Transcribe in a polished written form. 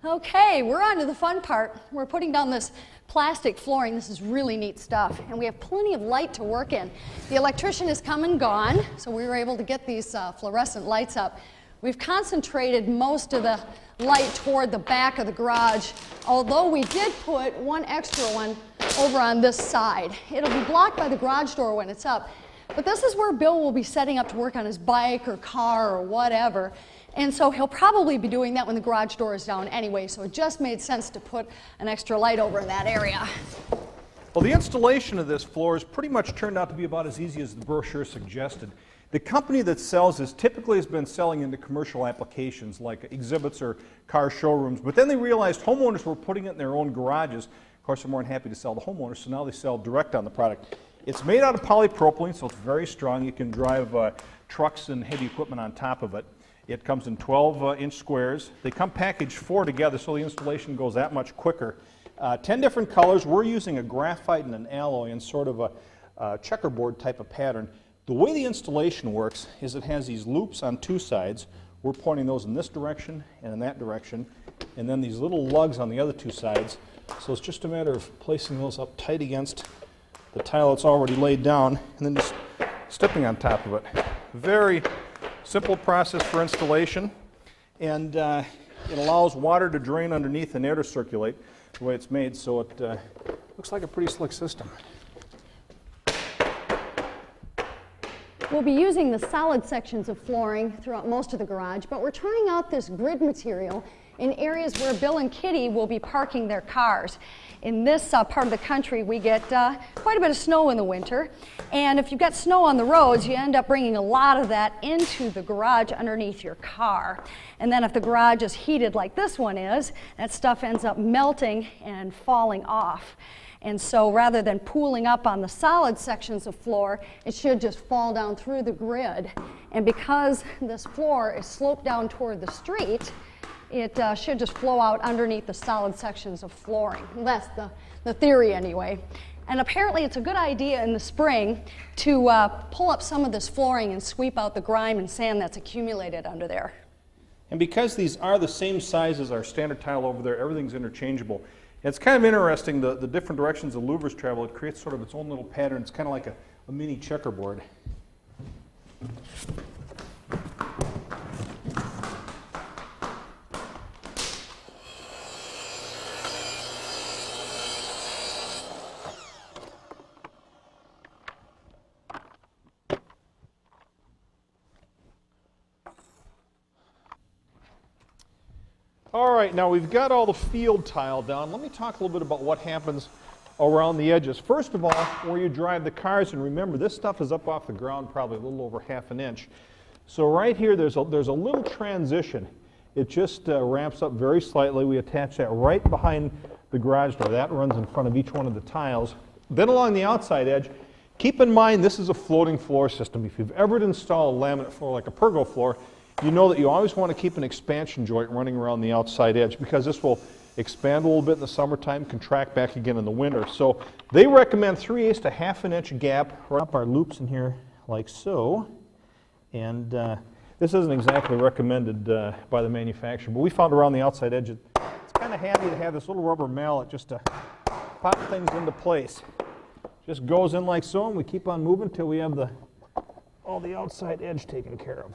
Okay, we're on to the fun part. We're putting down this plastic flooring. This is really neat stuff, and we have plenty of light to work in. The electrician has come and gone, so we were able to get these fluorescent lights up. We've concentrated most of the light toward the back of the garage, although we did put one extra one over on this side. It'll be blocked by the garage door when it's up, but this is where Bill will be setting up to work on his bike or car or whatever. And so he'll probably be doing that when the garage door is down anyway, so it just made sense to put an extra light over in that area. Well, the installation of this floor has pretty much turned out to be about as easy as the brochure suggested. The company that sells this typically has been selling into commercial applications like exhibits or car showrooms, but then they realized homeowners were putting it in their own garages. Of course, they're more than happy to sell to homeowners, so now they sell direct on the product. It's made out of polypropylene, so it's very strong. You can drive trucks and heavy equipment on top of it. It comes in 12-inch squares. They come packaged 4 together, so the installation goes that much quicker. 10 different colors. We're using a graphite and an alloy in sort of a checkerboard type of pattern. The way the installation works is it has these loops on 2 sides. We're pointing those in this direction and in that direction, and then these little lugs on the other 2 sides. So it's just a matter of placing those up tight against the tile that's already laid down, and then just stepping on top of it. Very simple process for installation, and it allows water to drain underneath and air to circulate the way it's made, so it looks like a pretty slick system. We'll be using the solid sections of flooring throughout most of the garage, but we're trying out this grid material in areas where Bill and Kitty will be parking their cars. In this part of the country, we get quite a bit of snow in the winter, and if you've got snow on the roads, you end up bringing a lot of that into the garage underneath your car. And then if the garage is heated like this one is, that stuff ends up melting and falling off. And so rather than pooling up on the solid sections of floor, it should just fall down through the grid. And because this floor is sloped down toward the street, it should just flow out underneath the solid sections of flooring. That's the theory anyway. And apparently it's a good idea in the spring to pull up some of this flooring and sweep out the grime and sand that's accumulated under there. And because these are the same size as our standard tile over there, everything's interchangeable. It's kind of interesting, the different directions the louvers travel, it creates sort of its own little pattern. It's kind of like a mini checkerboard. All right, now we've got all the field tile down. Let me talk a little bit about what happens around the edges. First of all, where you drive the cars, and remember, this stuff is up off the ground probably a little over ½ an inch. So right here, there's a little transition. It just ramps up very slightly. We attach that right behind the garage door. That runs in front of each one of the tiles. Then along the outside edge, keep in mind this is a floating floor system. If you've ever installed a laminate floor like a pergo floor, you know that you always want to keep an expansion joint running around the outside edge because this will expand a little bit in the summertime, contract back again in the winter. So they recommend 3/8 to ½ an inch gap. Right up our loops in here like so. And this isn't exactly recommended by the manufacturer, but we found around the outside edge it's kind of handy to have this little rubber mallet just to pop things into place. Just goes in like so, and we keep on moving until we have all the outside edge taken care of.